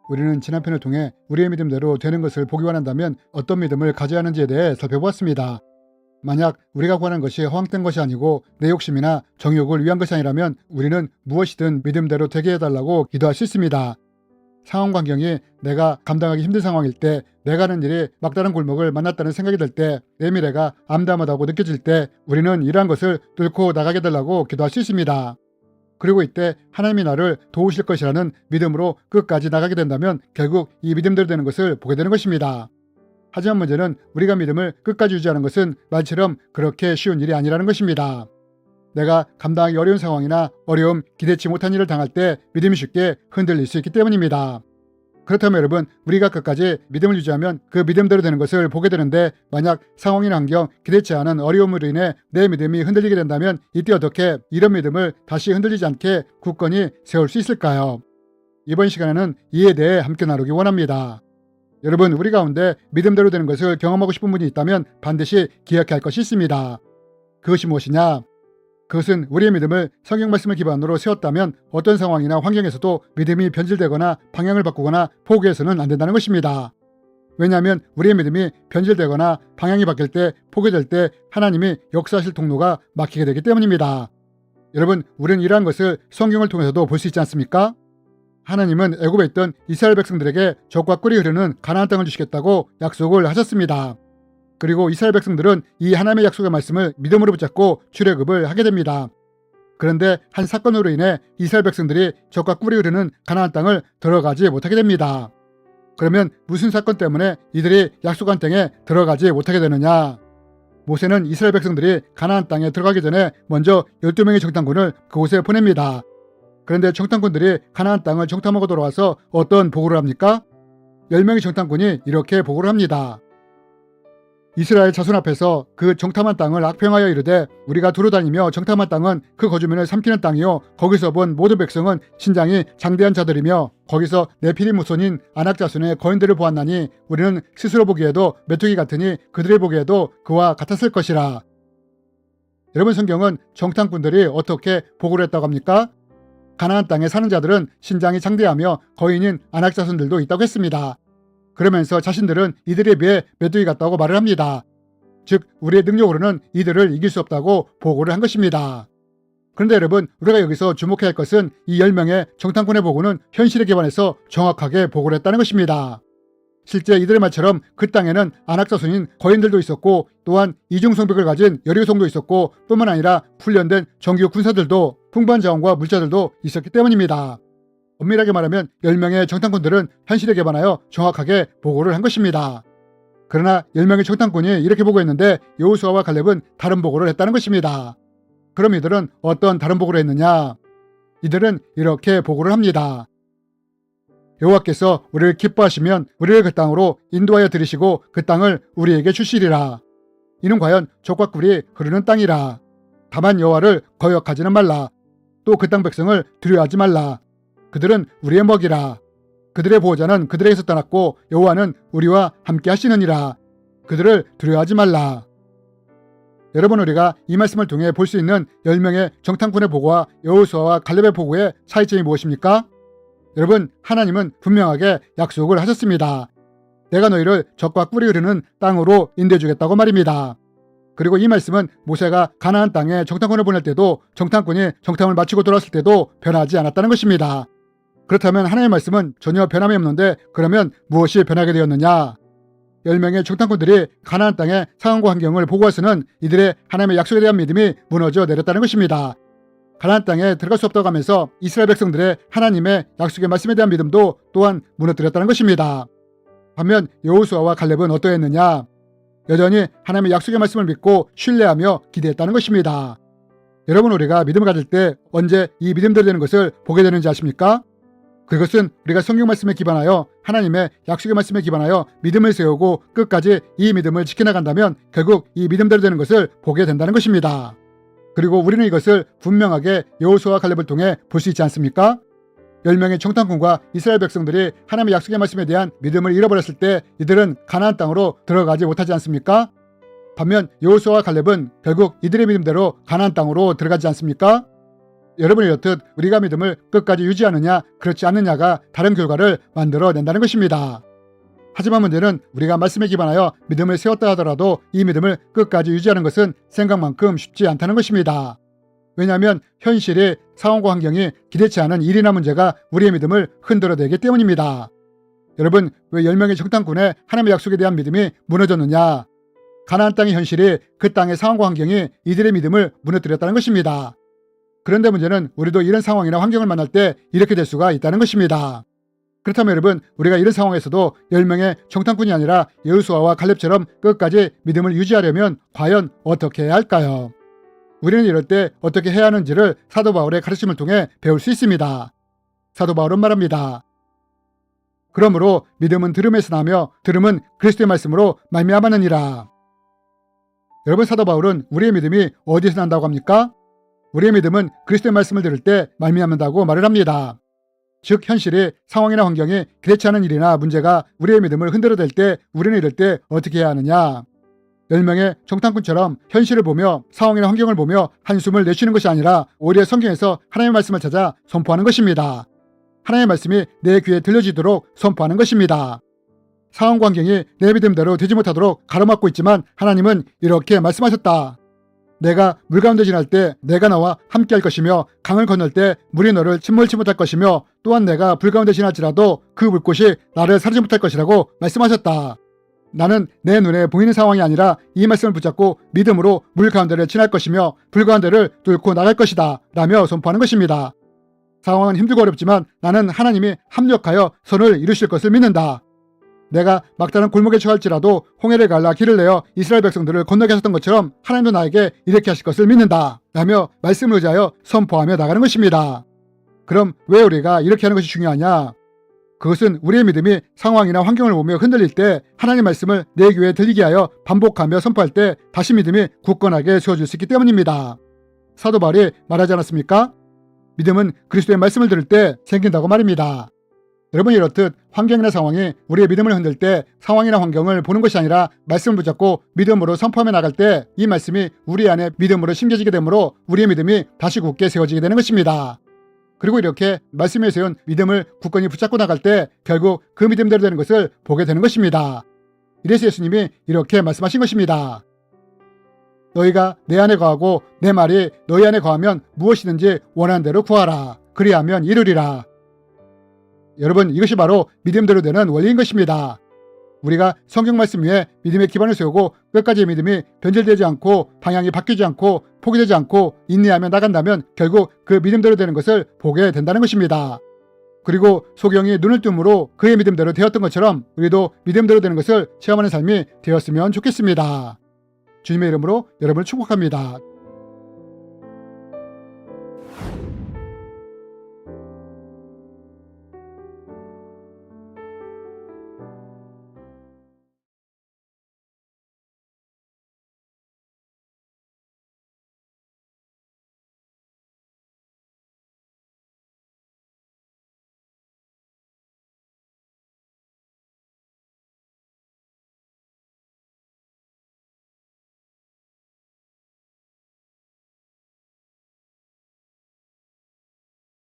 우리는 지난 편을 통해 우리의 믿음대로 되는 것을 보기 원한다면 어떤 믿음을 가져야 하는지에 대해 살펴보았습니다. 만약 우리가 구하는 것이 허황된 것이 아니고 내 욕심이나 정욕을 위한 것이 아니라면 우리는 무엇이든 믿음대로 되게 해달라고 기도할 수 있습니다. 상황 환경이 내가 감당하기 힘든 상황일 때, 내가 하는 일이 막다른 골목을 만났다는 생각이 들 때, 내 미래가 암담하다고 느껴질 때 우리는 이러한 것을 뚫고 나가게 해달라고 기도할 수 있습니다. 그리고 이때 하나님이 나를 도우실 것이라는 믿음으로 끝까지 나가게 된다면 결국 이 믿음대로 되는 것을 보게 되는 것입니다. 하지만 문제는 우리가 믿음을 끝까지 유지하는 것은 말처럼 그렇게 쉬운 일이 아니라는 것입니다. 내가 감당하기 어려운 상황이나 어려움, 기대치 못한 일을 당할 때 믿음이 쉽게 흔들릴 수 있기 때문입니다. 그렇다면 여러분, 우리가 끝까지 믿음을 유지하면 그 믿음대로 되는 것을 보게 되는데, 만약 상황이나 환경, 기대치 않은 어려움으로 인해 내 믿음이 흔들리게 된다면 이때 어떻게 이런 믿음을 다시 흔들리지 않게 굳건히 세울 수 있을까요? 이번 시간에는 이에 대해 함께 나누기 원합니다. 여러분, 우리 가운데 믿음대로 되는 것을 경험하고 싶은 분이 있다면 반드시 기억해야 할 것이 있습니다. 그것이 무엇이냐? 그것은 우리의 믿음을 성경 말씀을 기반으로 세웠다면 어떤 상황이나 환경에서도 믿음이 변질되거나 방향을 바꾸거나 포기해서는 안 된다는 것입니다. 왜냐하면 우리의 믿음이 변질되거나 방향이 바뀔 때, 포기될 때 하나님이 역사하실 통로가 막히게 되기 때문입니다. 여러분, 우리는 이러한 것을 성경을 통해서도 볼 수 있지 않습니까? 하나님은 애굽에 있던 이스라엘 백성들에게 젖과 꿀이 흐르는 가나안 땅을 주시겠다고 약속을 하셨습니다. 그리고 이스라엘 백성들은 이 하나님의 약속의 말씀을 믿음으로 붙잡고 출애굽을 하게 됩니다. 그런데 한 사건으로 인해 이스라엘 백성들이 젖과 꿀이 흐르는 가나안 땅을 들어가지 못하게 됩니다. 그러면 무슨 사건 때문에 이들이 약속한 땅에 들어가지 못하게 되느냐? 모세는 이스라엘 백성들이 가나안 땅에 들어가기 전에 먼저 12명의 정탐꾼을 그곳에 보냅니다. 그런데 정탐꾼들이 가나안 땅을 정탐하고 돌아와서 어떤 보고를 합니까? 10명의 정탐꾼이 이렇게 보고를 합니다. 이스라엘 자손 앞에서 그 정탐한 땅을 악평하여 이르되, 우리가 두루다니며 정탐한 땅은 그 거주민을 삼키는 땅이요, 거기서 본 모든 백성은 신장이 장대한 자들이며 거기서 네피림 후손인 아낙 자손의 거인들을 보았나니 우리는 스스로 보기에도 메뚜기 같으니 그들이 보기에도 그와 같았을 것이라. 여러분, 성경은 정탐꾼들이 어떻게 보고를 했다고 합니까? 가나안 땅에 사는 자들은 신장이 장대하며 거인인 아낙 자손들도 있다고 했습니다. 그러면서 자신들은 이들에 비해 메뚜기 같다고 말을 합니다. 즉, 우리의 능력으로는 이들을 이길 수 없다고 보고를 한 것입니다. 그런데 여러분, 우리가 여기서 주목해야 할 것은 이 10명의 정탐꾼의 보고는 현실에 기반해서 정확하게 보고를 했다는 것입니다. 실제 이들의 말처럼 그 땅에는 아낙 자손인 거인들도 있었고, 또한 이중 성벽을 가진 여리고성도 있었고, 뿐만 아니라 훈련된 정규 군사들도, 풍부한 자원과 물자들도 있었기 때문입니다. 엄밀하게 말하면 10명의 정탐꾼들은 현실에 기반하여 정확하게 보고를 한 것입니다. 그러나 10명의 정탐꾼이 이렇게 보고했는데 여호수아와 갈렙은 다른 보고를 했다는 것입니다. 그럼 이들은 어떤 다른 보고를 했느냐? 이들은 이렇게 보고를 합니다. 여호와께서 우리를 기뻐하시면 우리를 그 땅으로 인도하여 들이시고 그 땅을 우리에게 주시리라. 이는 과연 젖과 꿀이 흐르는 땅이라. 다만 여호와를 거역하지는 말라. 또 그 땅 백성을 두려워하지 말라. 그들은 우리의 먹이라. 그들의 보호자는 그들에게서 떠났고 여호와는 우리와 함께 하시느니라. 그들을 두려워하지 말라. 여러분, 우리가 이 말씀을 통해 볼 수 있는 10명의 정탐꾼의 보고와 여호수아와 갈렙의 보고의 차이점이 무엇입니까? 여러분, 하나님은 분명하게 약속을 하셨습니다. 내가 너희를 젖과 꿀이 흐르는 땅으로 인도해 주겠다고 말입니다. 그리고 이 말씀은 모세가 가나안 땅에 정탐꾼을 보낼 때도, 정탐꾼이 정탐을 마치고 돌아왔을 때도 변하지 않았다는 것입니다. 그렇다면 하나님의 말씀은 전혀 변함이 없는데 그러면 무엇이 변하게 되었느냐? 10명의 정탐꾼들이 가나안 땅의 상황과 환경을 보고해서는 이들의 하나님의 약속에 대한 믿음이 무너져 내렸다는 것입니다. 가나안 땅에 들어갈 수 없다고 하면서 이스라엘 백성들의 하나님의 약속의 말씀에 대한 믿음도 또한 무너뜨렸다는 것입니다. 반면 여호수아와 갈렙은 어떠했느냐? 여전히 하나님의 약속의 말씀을 믿고 신뢰하며 기대했다는 것입니다. 여러분, 우리가 믿음을 가질 때 언제 이 믿음대로 되는 것을 보게 되는지 아십니까? 그것은 우리가 성경 말씀에 기반하여 하나님의 약속의 말씀에 기반하여 믿음을 세우고 끝까지 이 믿음을 지켜나간다면 결국 이 믿음대로 되는 것을 보게 된다는 것입니다. 그리고 우리는 이것을 분명하게 여호수아와 갈렙을 통해 볼 수 있지 않습니까? 10명의 정탐꾼과 이스라엘 백성들이 하나님의 약속의 말씀에 대한 믿음을 잃어버렸을 때 이들은 가나안 땅으로 들어가지 못하지 않습니까? 반면 여호수아와 갈렙은 결국 이들의 믿음대로 가나안 땅으로 들어가지 않습니까? 여러분이 이렇듯 우리가 믿음을 끝까지 유지하느냐 그렇지 않느냐가 다른 결과를 만들어낸다는 것입니다. 하지만 문제는 우리가 말씀에 기반하여 믿음을 세웠다 하더라도 이 믿음을 끝까지 유지하는 것은 생각만큼 쉽지 않다는 것입니다. 왜냐하면 현실이 상황과 환경이 기대치 않은 일이나 문제가 우리의 믿음을 흔들어내기 때문입니다. 여러분, 왜 10명의 정탐꾼의 하나님의 약속에 대한 믿음이 무너졌느냐? 가나안 땅의 현실이 그 땅의 상황과 환경이 이들의 믿음을 무너뜨렸다는 것입니다. 그런데 문제는 우리도 이런 상황이나 환경을 만날 때 이렇게 될 수가 있다는 것입니다. 그렇다면 여러분, 우리가 이런 상황에서도 10명의 정탐꾼이 아니라 여호수아와 갈렙처럼 끝까지 믿음을 유지하려면 과연 어떻게 해야 할까요? 우리는 이럴 때 어떻게 해야 하는지를 사도 바울의 가르침을 통해 배울 수 있습니다. 사도 바울은 말합니다. 그러므로 믿음은 들음에서 나며 들음은 그리스도의 말씀으로 말미암았느니라. 여러분, 사도 바울은 우리의 믿음이 어디서 난다고 합니까? 우리의 믿음은 그리스도의 말씀을 들을 때 말미암는다고 말을 합니다. 즉 현실이 상황이나 환경이 기대치 않은 일이나 문제가 우리의 믿음을 흔들어댈 때 우리는 이럴 때 어떻게 해야 하느냐? 10명의 정탐꾼처럼 현실을 보며 상황이나 환경을 보며 한숨을 내쉬는 것이 아니라 오히려 성경에서 하나님의 말씀을 찾아 선포하는 것입니다. 하나님의 말씀이 내 귀에 들려지도록 선포하는 것입니다. 상황과 환경이 내 믿음대로 되지 못하도록 가로막고 있지만 하나님은 이렇게 말씀하셨다. 내가 물 가운데 지날 때 내가 나와 함께 할 것이며 강을 건널 때 물이 너를 침몰치 못할 것이며 또한 내가 불 가운데 지날지라도 그 불꽃이 나를 사르지 못할 것이라고 말씀하셨다. 나는 내 눈에 보이는 상황이 아니라 이 말씀을 붙잡고 믿음으로 물 가운데를 지날 것이며 불 가운데를 뚫고 나갈 것이다 라며 선포하는 것입니다. 상황은 힘들고 어렵지만 나는 하나님이 합력하여 선을 이루실 것을 믿는다. 내가 막다른 골목에 처할지라도 홍해를 갈라 길을 내어 이스라엘 백성들을 건너게 하셨던 것처럼 하나님도 나에게 이렇게 하실 것을 믿는다 라며 말씀을 의지하여 선포하며 나가는 것입니다. 그럼 왜 우리가 이렇게 하는 것이 중요하냐? 그것은 우리의 믿음이 상황이나 환경을 보며 흔들릴 때 하나님의 말씀을 내 귀에 들리게 하여 반복하며 선포할 때 다시 믿음이 굳건하게 세워질 수 있기 때문입니다. 사도 바울이 말하지 않았습니까? 믿음은 그리스도의 말씀을 들을 때 생긴다고 말입니다. 여러분이 이렇듯 환경이나 상황이 우리의 믿음을 흔들 때 상황이나 환경을 보는 것이 아니라 말씀을 붙잡고 믿음으로 선포하며 나갈 때 이 말씀이 우리 안에 믿음으로 심겨지게 되므로 우리의 믿음이 다시 굳게 세워지게 되는 것입니다. 그리고 이렇게 말씀에 세운 믿음을 굳건히 붙잡고 나갈 때 결국 그 믿음대로 되는 것을 보게 되는 것입니다. 이래서 예수님이 이렇게 말씀하신 것입니다. 너희가 내 안에 거하고 내 말이 너희 안에 거하면 무엇이든지 원하는 대로 구하라. 그리하면 이루리라. 여러분, 이것이 바로 믿음대로 되는 원리인 것입니다. 우리가 성경 말씀 위에 믿음의 기반을 세우고 끝까지 믿음이 변질되지 않고 방향이 바뀌지 않고 포기되지 않고 인내하며 나간다면 결국 그 믿음대로 되는 것을 보게 된다는 것입니다. 그리고 소경이 눈을 뜸으로 그의 믿음대로 되었던 것처럼 우리도 믿음대로 되는 것을 체험하는 삶이 되었으면 좋겠습니다. 주님의 이름으로 여러분을 축복합니다.